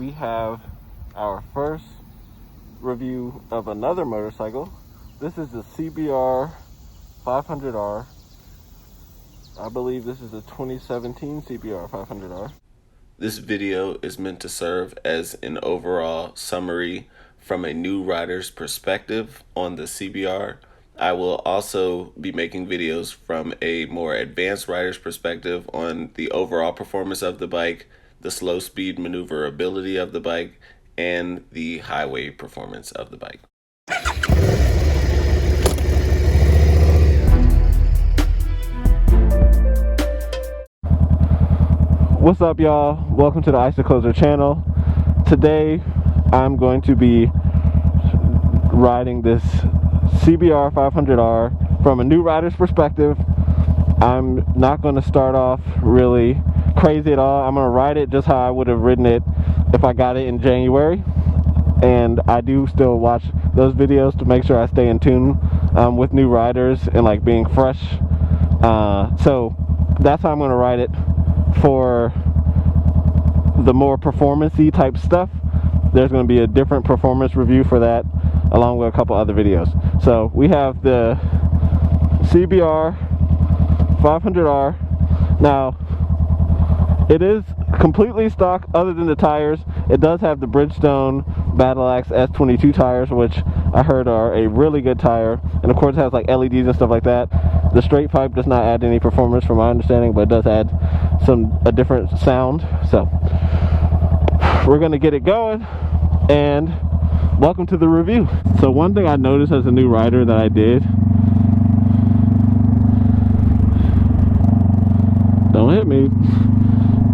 we have our first review of another motorcycle. This is the CBR 500R. I believe this is a 2017 CBR 500R. This video is meant to serve as an overall summary from a new rider's perspective on the CBR. I will also be making videos from a more advanced rider's perspective on the overall performance of the bike, the slow speed maneuverability of the bike, and the highway performance of the bike. What's up, y'all? Welcome to the Isocloser channel. Today I'm going to be riding this CBR 500R from a new rider's perspective. I'm not going to start off really crazy at all. I'm going to ride it just how I would have ridden it if I got it in January. And I do still watch those videos to make sure I stay in tune with new riders and like being fresh. So that's how I'm going to ride it. For the more performance-y type stuff, there's going to be a different performance review for that, along with a couple other videos. So we have the CBR 500R. Now, it is completely stock other than the tires. It does have the Bridgestone Battle Axe S22 tires, which I heard are a really good tire. And of course it has like LEDs and stuff like that. The straight pipe does not add any performance from my understanding, but it does add a different sound. So we're gonna get it going, and welcome to the review. So one thing I noticed as a new rider that I did, don't hit me,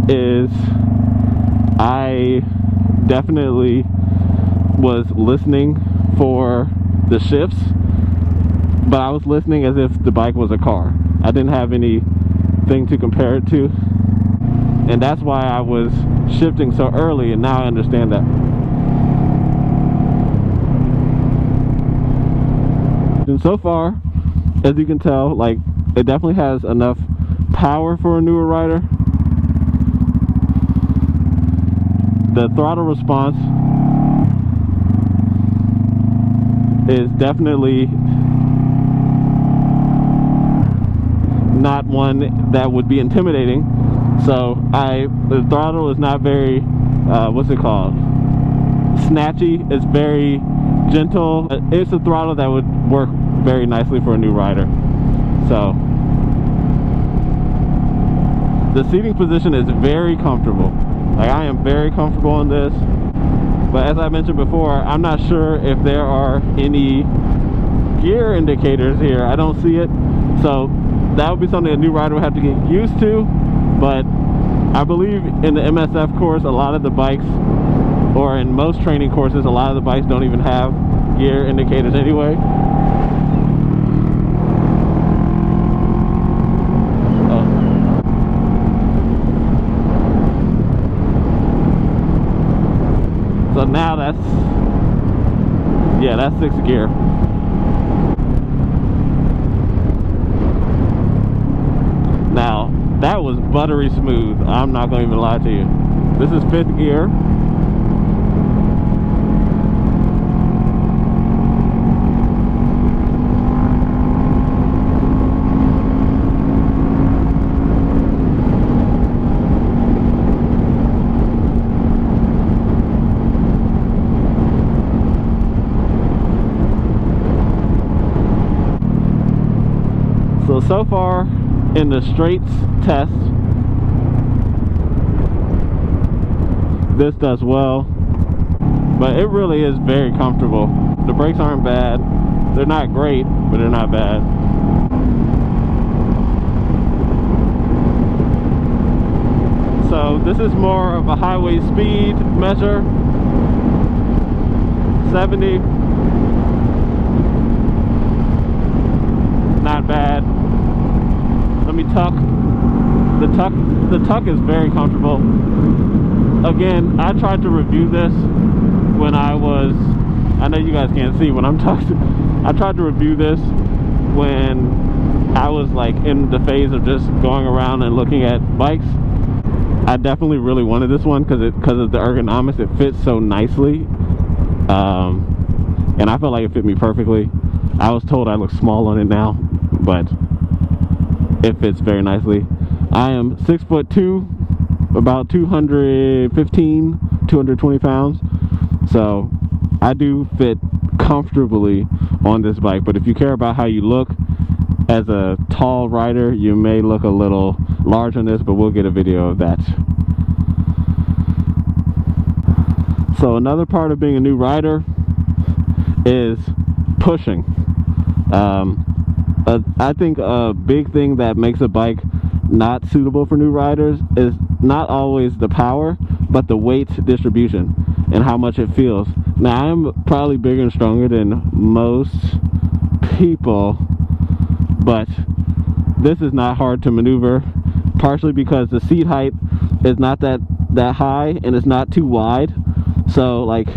is I definitely was listening for the shifts, but I was listening as if the bike was a car. I didn't have anything to compare it to, and that's why I was shifting so early, and now I understand that. And so far, as you can tell, like, it definitely has enough power for a newer rider. The throttle response is definitely not one that would be intimidating. So the throttle is not very what's it called, snatchy. It's very gentle. It's a throttle that would work very nicely for a new rider. So the seating position is very comfortable. Like, I am very comfortable in this, but as I mentioned before, I'm not sure if there are any gear indicators here. I don't see it, so that would be something a new rider would have to get used to. But I believe in the MSF course, a lot of the bikes, or in most training courses, a lot of the bikes don't even have gear indicators anyway. So now that's 6th gear. Now, that was buttery smooth. I'm not going to even lie to you. This is 5th gear. So far in the straights test, this does well, but it really is very comfortable. The brakes aren't bad. They're not great, but they're not bad. So this is more of a highway speed measure. 70, not bad. Let me tuck. The tuck is very comfortable. Again, I tried to review this when I know you guys can't see when I'm talking. I tried to review this when I was like in the phase of just going around and looking at bikes. I definitely really wanted this one because of the ergonomics. It fits so nicely, and I felt like it fit me perfectly. I was told I look small on it now, but it fits very nicely. I am 6'2", about 215, 220 pounds, so I do fit comfortably on this bike. But if you care about how you look as a tall rider, you may look a little large on this, but we'll get a video of that. So another part of being a new rider is pushing. I think a big thing that makes a bike not suitable for new riders is not always the power, but the weight distribution and how much it feels. Now, I'm probably bigger and stronger than most people, but this is not hard to maneuver, partially because the seat height is not that high and it's not too wide. So, like,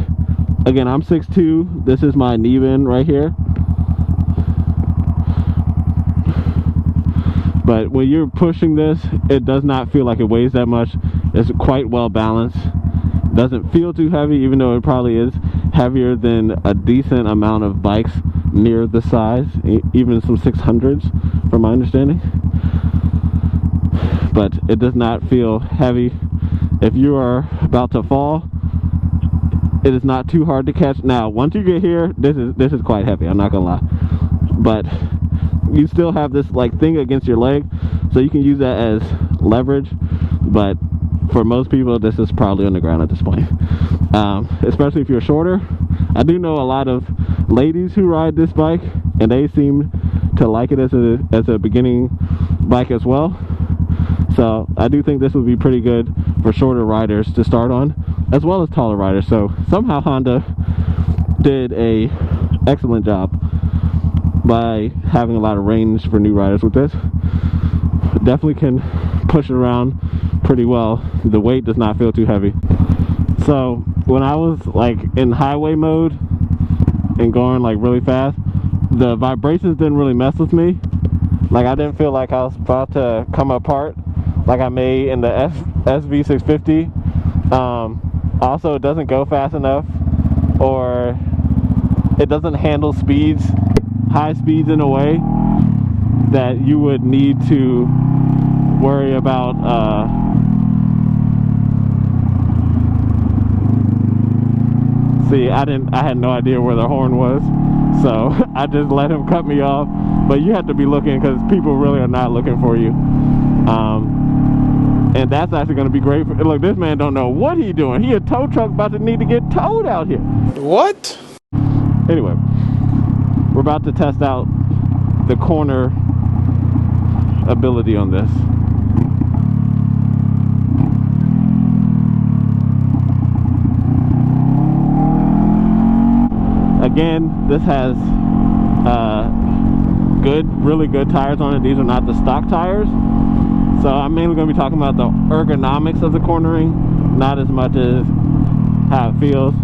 again, I'm 6'2", this is my knee bend right here. But when you're pushing this, it does not feel like it weighs that much. It's quite well balanced. Doesn't feel too heavy, even though it probably is heavier than a decent amount of bikes near the size, even some 600s from my understanding. But it does not feel heavy. If you are about to fall, it is not too hard to catch. Now, once you get here, this is quite heavy, I'm not gonna lie. But you still have this like thing against your leg, so you can use that as leverage. But for most people, this is probably on the ground at this point, especially if you're shorter. I do know a lot of ladies who ride this bike, and they seem to like it as a beginning bike as well. So I do think this would be pretty good for shorter riders to start on, as well as taller riders. So somehow Honda did a excellent job by having a lot of range for new riders with this. Definitely can push it around pretty well. The weight does not feel too heavy. So when I was like in highway mode and going like really fast, the vibrations didn't really mess with me. Like, I didn't feel like I was about to come apart like I may in the SV650. Also, it doesn't go fast enough, or it doesn't handle high speeds in a way that you would need to worry about see, I had no idea where the horn was, so I just let him cut me off. But you have to be looking, because people really are not looking for you. And that's actually going to be great. Look, this man don't know what he's doing. He a tow truck about to need to get towed out here. What? Anyway, we're about to test out the corner ability on this. Again, this has really good tires on it. These are not the stock tires. So I'm mainly going to be talking about the ergonomics of the cornering, not as much as how it feels.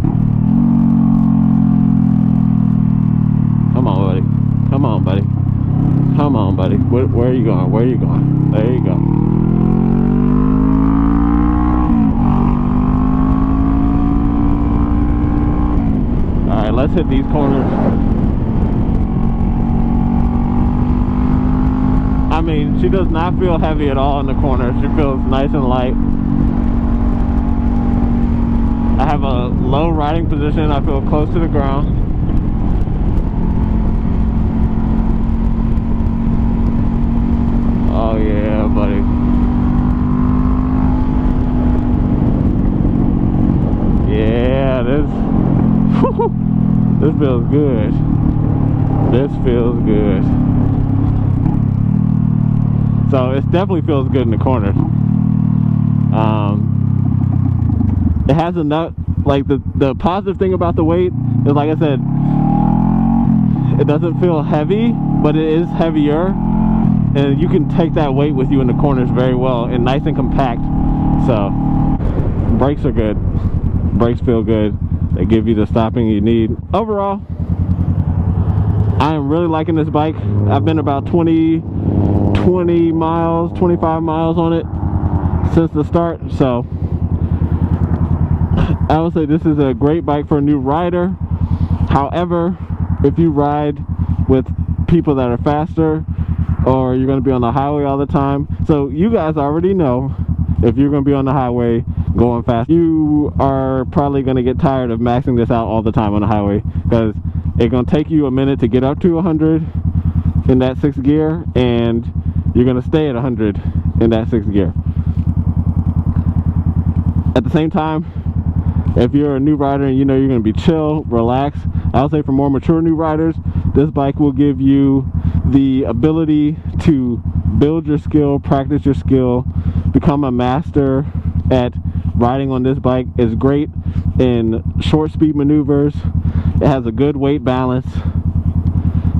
Come on, buddy. Come on, buddy. Come on, buddy. Where are you going? Where are you going? There you go. Alright, let's hit these corners. I mean, she does not feel heavy at all in the corner. She feels nice and light. I have a low riding position. I feel close to the ground. Oh yeah, buddy. Yeah, this feels good. This feels good. So it definitely feels good in the corners. It has enough, like the positive thing about the weight is, like I said, it doesn't feel heavy, but it is heavier, and you can take that weight with you in the corners very well, and nice and compact. So brakes are good. Brakes feel good. They give you the stopping you need. Overall, I am really liking this bike. I've been about 20 miles, 25 miles on it. since the start. So I would say this is a great bike for a new rider. However, if you ride with people that are faster, or you're going to be on the highway all the time, so you guys already know, if you're going to be on the highway going fast, you are probably going to get tired of maxing this out all the time on the highway, because it's going to take you a minute to get up to 100 in that 6th gear, and you're going to stay at 100 in that 6th gear. At the same time, if you're a new rider and you know you're going to be chill, relax, I'll say for more mature new riders, this bike will give you the ability to build your skill, practice your skill, become a master at riding on this bike. It's great in short speed maneuvers. It has a good weight balance.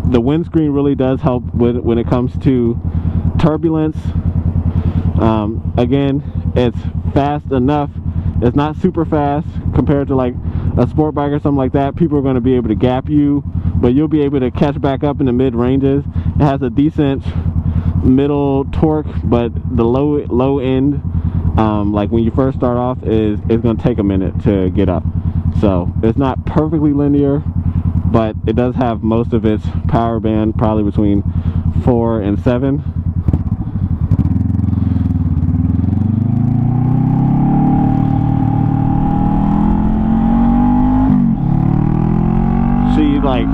The windscreen really does help when it comes to turbulence. Again, it's fast enough. It's not super fast compared to like a sport bike or something like that. People are going to be able to gap you, but you'll be able to catch back up in the mid ranges. It has a decent middle torque, but the low end, like when you first start off, is going to take a minute to get up. So it's not perfectly linear, but it does have most of its power band, probably between 4 and 7. Like,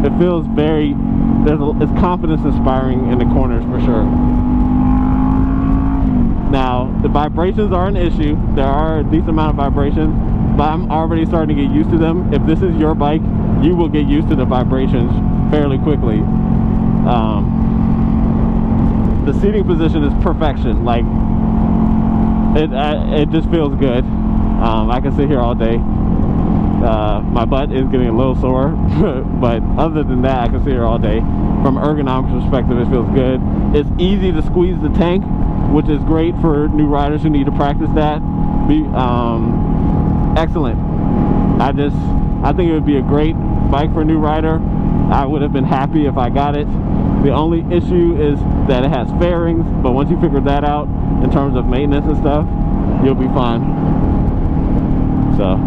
it feels very, it's confidence inspiring in the corners for sure. Now the vibrations are an issue. There are a decent amount of vibrations, but I'm already starting to get used to them. If this is your bike, you will get used to the vibrations fairly quickly. The seating position is perfection. Like, it just feels good. I can sit here all day. My butt is getting a little sore, but other than that, I can sit here all day. From an ergonomics perspective, it feels good. It's easy to squeeze the tank, which is great for new riders who need to practice that. Excellent. I think it would be a great bike for a new rider. I would have been happy if I got it. The only issue is that it has fairings, but once you figure that out in terms of maintenance and stuff, you'll be fine. So.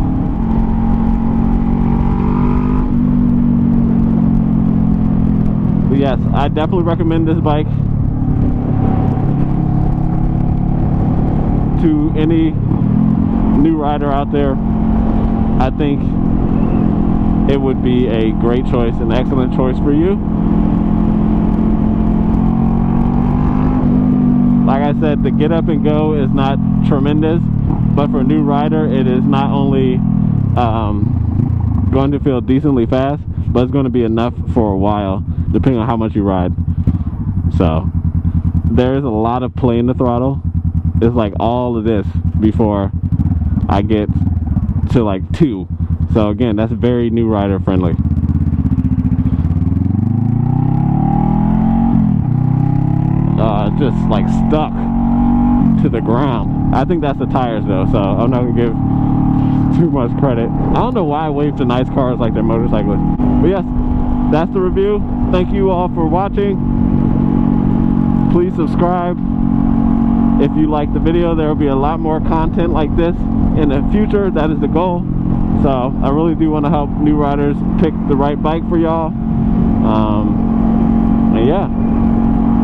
But yes, I definitely recommend this bike to any new rider out there. I think it would be a great choice, an excellent choice for you. Like I said, the get up and go is not tremendous, but for a new rider, it is not only going to feel decently fast, but it's going to be enough for a while, depending on how much you ride. So there is a lot of play in the throttle. It's like all of this before I get to like 2. So again, that's very new rider friendly. Just like stuck to the ground. I think that's the tires though, so I'm not gonna give too much credit. I don't know why I wave to nice cars like they're motorcyclists. But yes, that's the review. Thank you all for watching. Please subscribe if you like the video. There will be a lot more content like this in the future. That is the goal. So I really do want to help new riders pick the right bike for y'all. And yeah,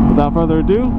without further ado,